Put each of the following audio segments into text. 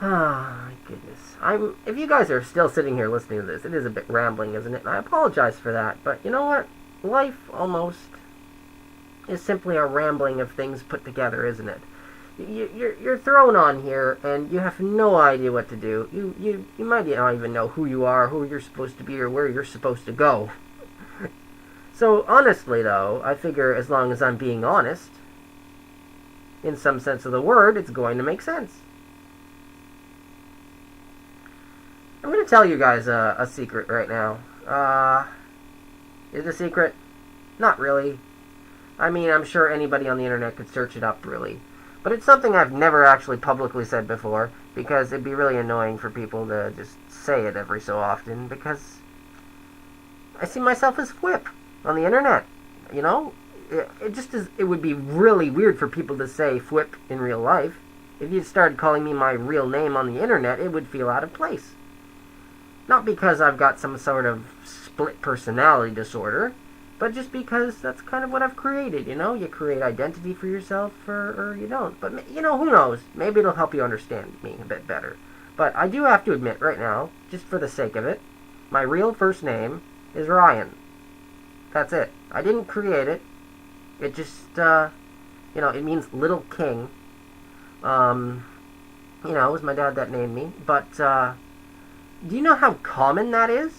Ah, my goodness. If you guys are still sitting here listening to this, it is a bit rambling, isn't it? And I apologize for that, but you know what? Life almost is simply a rambling of things put together, isn't it? You're thrown on here, and you have no idea what to do. You might not even know who you are, who you're supposed to be, or where you're supposed to go. So honestly, though, I figure as long as I'm being honest, in some sense of the word, it's going to make sense. I'm going to tell you guys a secret right now. Is it a secret? Not really. I mean, I'm sure anybody on the internet could search it up, really. But it's something I've never actually publicly said before, because it'd be really annoying for people to just say it every so often, because I see myself as Whip on the internet, you know? It would be really weird for people to say Whip in real life. If you started calling me my real name on the internet, it would feel out of place. Not because I've got some sort of split personality disorder, but just because that's kind of what I've created, you know? You create identity for yourself, or you don't. But, you know, who knows? Maybe it'll help you understand me a bit better. But I do have to admit right now, just for the sake of it, my real first name is Ryan. That's it. I didn't create it. It just, you know, it means little king. You know, it was my dad that named me. But, do you know how common that is?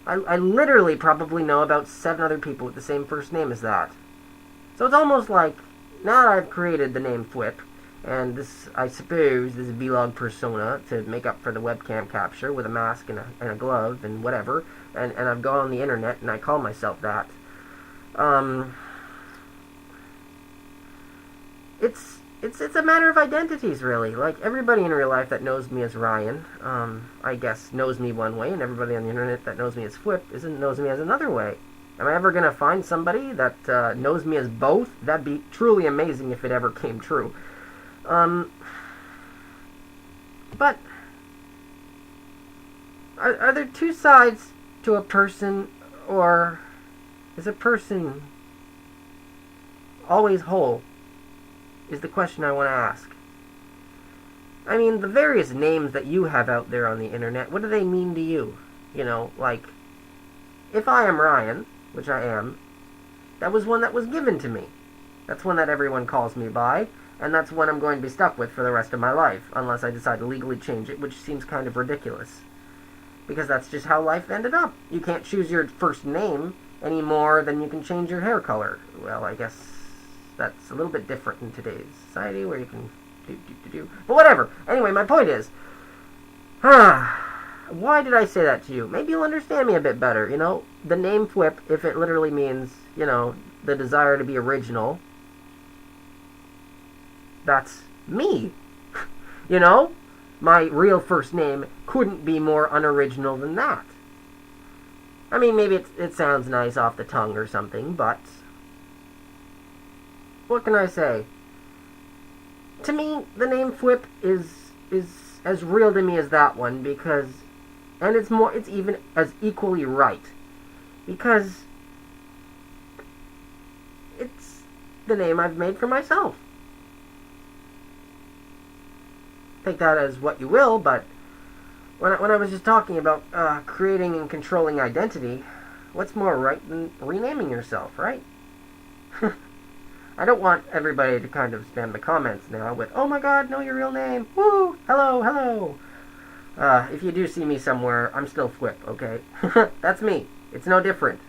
I literally probably know about 7 other people with the same first name as that. So it's almost like, now that I've created the name Flip, and this, I suppose, this vlog persona to make up for the webcam capture with a mask and a glove and whatever, and I've gone on the internet and I call myself that. It's a matter of identities, really. Like, everybody in real life that knows me as Ryan, I guess, knows me one way, and everybody on the internet that knows me as Flip knows me as another way. Am I ever going to find somebody that knows me as both? That'd be truly amazing if it ever came true. But are there two sides to a person, or is a person always whole? Is the question I want to ask. I mean, the various names that you have out there on the internet, what do they mean to you? You know, like, if I am Ryan, which I am, that was one that was given to me. That's one that everyone calls me by, and that's one I'm going to be stuck with for the rest of my life, unless I decide to legally change it, which seems kind of ridiculous. Because that's just how life ended up. You can't choose your first name any more than you can change your hair color. Well, I guess that's a little bit different in today's society, where you can do. But whatever. Anyway, my point is, why did I say that to you? Maybe you'll understand me a bit better, you know? The name Flip, if it literally means, you know, the desire to be original, that's me. You know? My real first name couldn't be more unoriginal than that. I mean, maybe it sounds nice off the tongue or something, but what can I say? To me, the name Flip is as real to me as that one, because, and it's even as equally right, because it's the name I've made for myself. Take that as what you will, but when I was just talking about creating and controlling identity, what's more right than renaming yourself, right? I don't want everybody to kind of spam the comments now with, oh my god, know your real name, woo, hello, hello. If you do see me somewhere, I'm still Flip, okay? That's me. It's no different.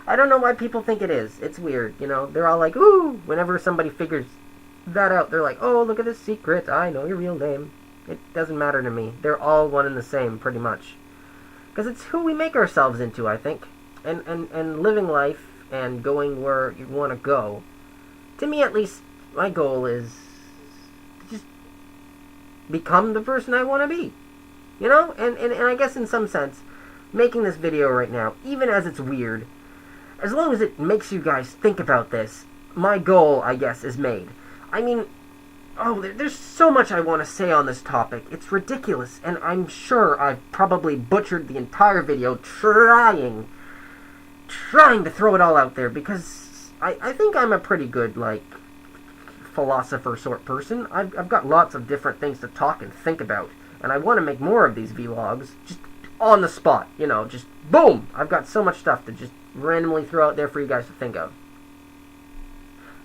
I don't know why people think it is. It's weird, you know? They're all like, ooh, whenever somebody figures that out, they're like, oh, look at this secret, I know your real name. It doesn't matter to me. They're all one and the same, pretty much. Because it's who we make ourselves into, I think. And living life and going where you want to go. To me, at least, my goal is to just become the person I want to be. You know? And I guess in some sense, making this video right now, even as it's weird, as long as it makes you guys think about this, my goal, I guess, is made. I mean, there's so much I want to say on this topic. It's ridiculous, and I'm sure I've probably butchered the entire video trying to throw it all out there, because I think I'm a pretty good, like, philosopher sort person. I've got lots of different things to talk and think about, and I want to make more of these vlogs just on the spot, just boom! I've got so much stuff to just randomly throw out there for you guys to think of.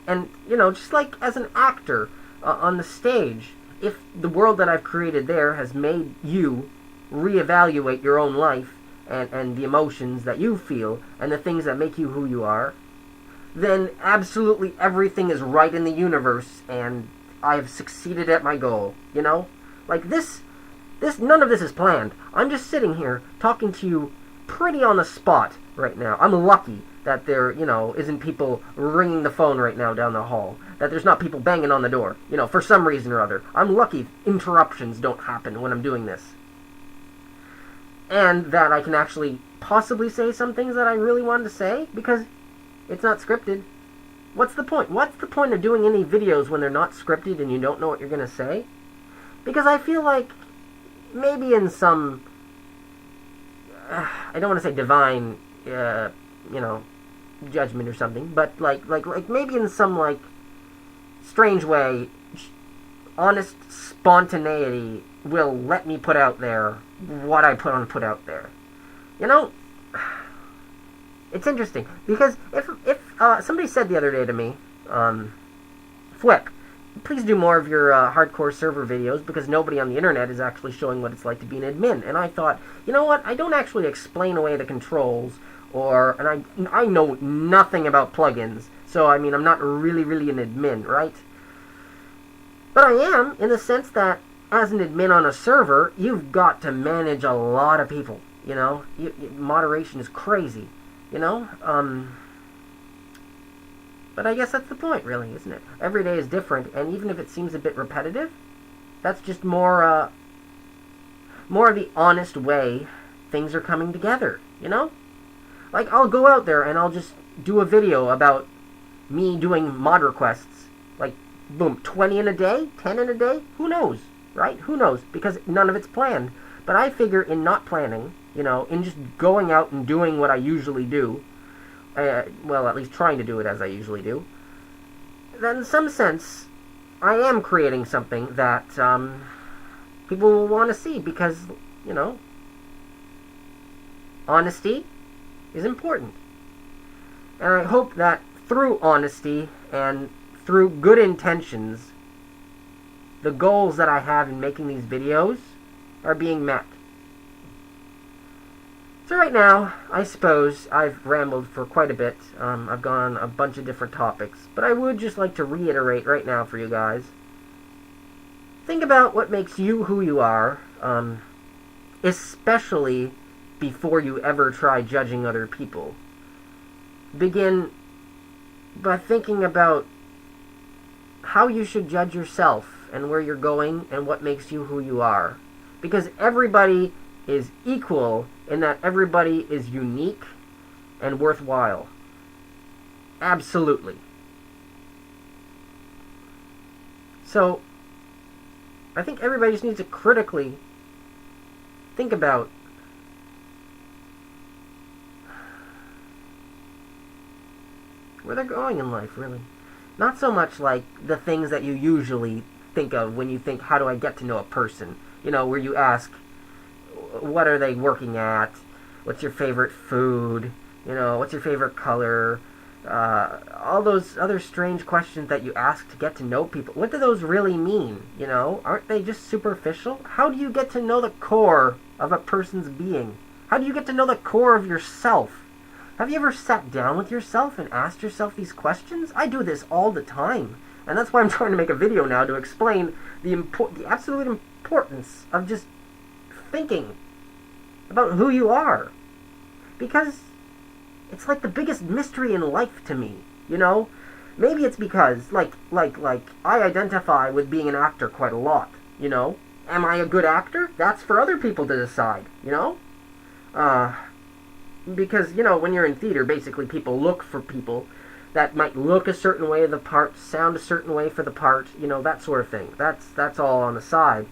And, just like as an actor on the stage, if the world that I've created there has made you reevaluate your own life and the emotions that you feel and the things that make you who you are, then absolutely everything is right in the universe and I have succeeded at my goal, Like this, none of this is planned. I'm just sitting here talking to you pretty on the spot right now. I'm lucky that there, isn't people ringing the phone right now down the hall. That there's not people banging on the door, for some reason or other. I'm lucky interruptions don't happen when I'm doing this. And that I can actually possibly say some things that I really wanted to say, because it's not scripted. What's the point? What's the point of doing any videos when they're not scripted and you don't know what you're going to say? Because I feel like maybe in some, I don't want to say divine, judgment or something, but like maybe in some strange way, honest spontaneity will let me put out there what I put out there. It's interesting because if somebody said the other day to me, Flip, please do more of your hardcore server videos because nobody on the internet is actually showing what it's like to be an admin. And I thought, you know what? I don't actually explain away the controls, and I know nothing about plugins. So I mean, I'm not really an admin, right? But I am in the sense that as an admin on a server, you've got to manage a lot of people. Moderation is crazy. But I guess that's the point, really, isn't it? Every day is different, and even if it seems a bit repetitive, that's just more of the honest way things are coming together, Like, I'll go out there and I'll just do a video about me doing mod requests. Like, boom, 20 in a day? 10 in a day? Who knows, right? Who knows? Because none of it's planned. But I figure in not planning, in just going out and doing what I usually do, well, at least trying to do it as I usually do, then in some sense, I am creating something that people will want to see because, honesty is important. And I hope that through honesty and through good intentions, the goals that I have in making these videos are being met. So right now, I suppose I've rambled for quite a bit. I've gone on a bunch of different topics. But I would just like to reiterate right now for you guys. Think about what makes you who you are, especially before you ever try judging other people. Begin by thinking about how you should judge yourself and where you're going and what makes you who you are. Because everybody is equal in that everybody is unique and worthwhile. Absolutely. So, I think everybody just needs to critically think about where they're going in life, really. Not so much like the things that you usually think of when you think, how do I get to know a person? Where you ask, what are they working at? What's your favorite food? What's your favorite color? All those other strange questions that you ask to get to know people. What do those really mean? Aren't they just superficial? How do you get to know the core of a person's being? How do you get to know the core of yourself? Have you ever sat down with yourself and asked yourself these questions? I do this all the time. And that's why I'm trying to make a video now to explain the absolute importance of just thinking about who you are. Because it's like the biggest mystery in life to me, Maybe it's because, like, I identify with being an actor quite a lot, Am I a good actor? That's for other people to decide, Because, when you're in theater, basically people look for people that might look a certain way of the part, sound a certain way for the part, that sort of thing. That's all on the side.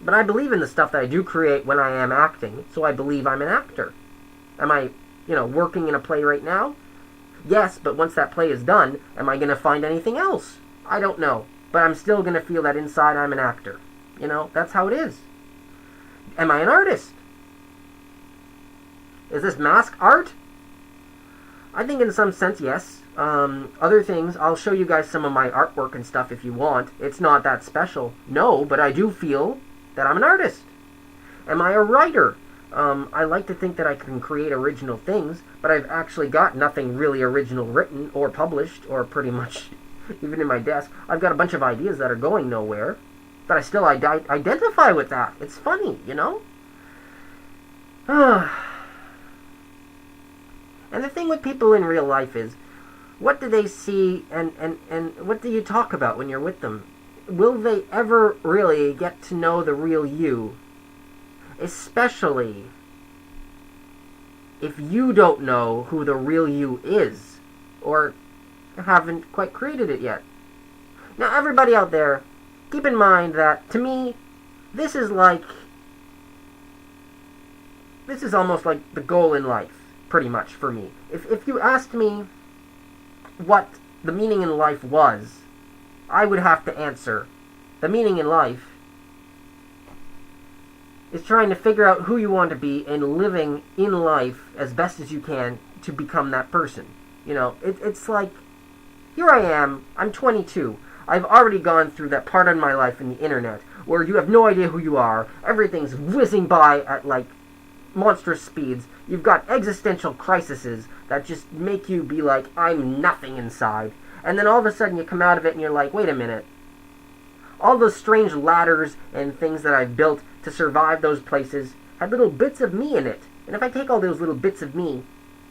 But I believe in the stuff that I do create when I am acting, so I believe I'm an actor. Am I, working in a play right now? Yes, but once that play is done, am I going to find anything else? I don't know. But I'm still going to feel that inside I'm an actor. You know, that's how it is. Am I an artist? Is this mask art? I think in some sense, yes. Other things, I'll show you guys some of my artwork and stuff if you want. It's not that special. No, but I do feel that I'm an artist. Am I a writer? I like to think that I can create original things, but I've actually got nothing really original written or published, or pretty much even in my desk. I've got a bunch of ideas that are going nowhere, but I still identify with that. It's funny, you know? And the thing with people in real life is, what do they see and what do you talk about when you're with them? Will they ever really get to know the real you? Especially if you don't know who the real you is, or haven't quite created it yet. Now, everybody out there, keep in mind that, to me, this is almost like the goal in life, pretty much, for me. If you asked me what the meaning in life was, I would have to answer, the meaning in life is trying to figure out who you want to be and living in life as best as you can to become that person. You know, it's like, here I am, I'm 22. I've already gone through that part of my life in the internet where you have no idea who you are. Everything's whizzing by at, like, monstrous speeds. You've got existential crises that just make you be like, I'm nothing inside. And then all of a sudden you come out of it and you're like, wait a minute. All those strange ladders and things that I've built to survive those places had little bits of me in it. And if I take all those little bits of me,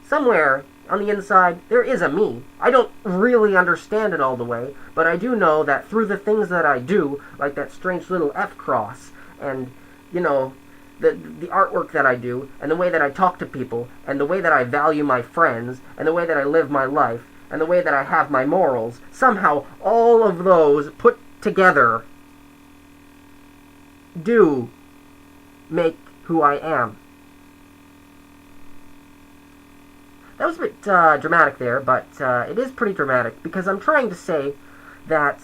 somewhere on the inside, there is a me. I don't really understand it all the way, but I do know that through the things that I do, like that strange little F cross, and, you know, the artwork that I do, and the way that I talk to people, and the way that I value my friends, and the way that I live my life, and the way that I have my morals, somehow all of those put together do make who I am. That was a bit dramatic there, but it is pretty dramatic, because I'm trying to say that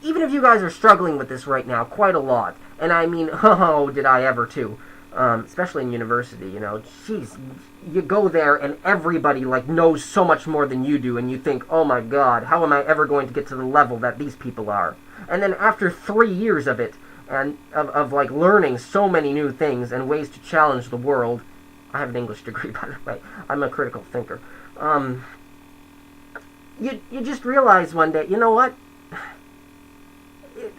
even if you guys are struggling with this right now quite a lot, and I mean, oh, did I ever too, especially in university, you know, jeez, you go there and everybody, like, knows so much more than you do, and you think, oh my god, how am I ever going to get to the level that these people are? And then after 3 years of it, and of like learning so many new things and ways to challenge the world, I have an English degree, by the way, I'm a critical thinker, you just realize one day, you know what,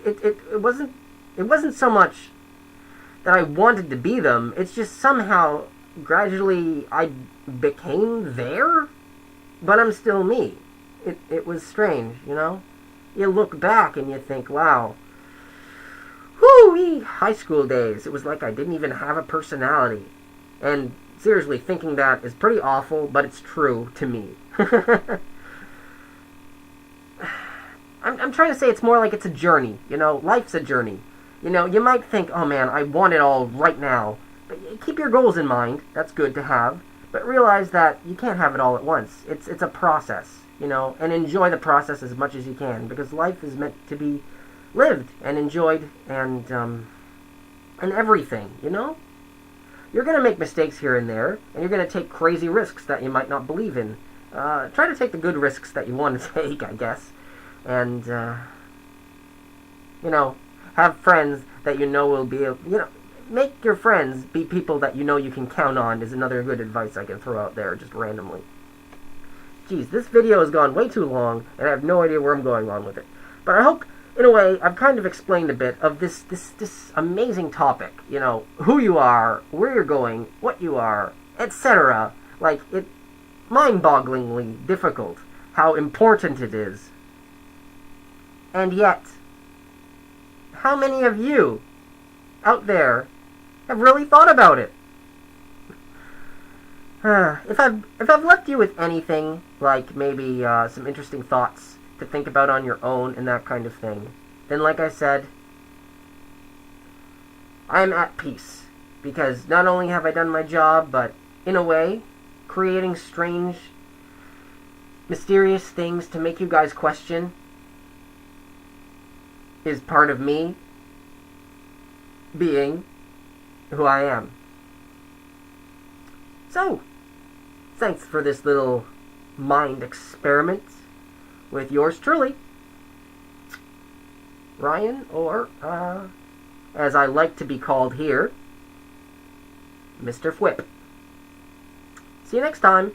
it wasn't so much that I wanted to be them, it's just somehow, gradually, I became there, but I'm still me. It was strange, you know? You look back and you think, wow, whoo-wee, high school days, it was like I didn't even have a personality. And seriously, thinking that is pretty awful, but it's true to me. I'm trying to say it's more like it's a journey, you know? Life's a journey. You know, you might think, oh man, I want it all right now. But keep your goals in mind, that's good to have. But realize that you can't have it all at once. It's a process, you know? And enjoy the process as much as you can, because life is meant to be lived and enjoyed and everything, you know? You're going to make mistakes here and there, and you're going to take crazy risks that you might not believe in. Try to take the good risks that you want to take, I guess. And, you know, have friends that you know will be able, you know, make your friends be people that you know you can count on is another good advice I can throw out there just randomly. Jeez, this video has gone way too long, and I have no idea where I'm going on with it. But I hope, in a way, I've kind of explained a bit of this amazing topic. You know, who you are, where you're going, what you are, etc. Like, it mind-bogglingly difficult how important it is. And yet, how many of you out there have really thought about it? If I've left you with anything, like maybe some interesting thoughts to think about on your own and that kind of thing, then like I said, I'm at peace. Because not only have I done my job, but in a way, creating strange mysterious things to make you guys question is part of me being who I am. So, thanks for this little mind experiment with yours truly, Ryan, or, as I like to be called here, Mr. Fwip. See you next time.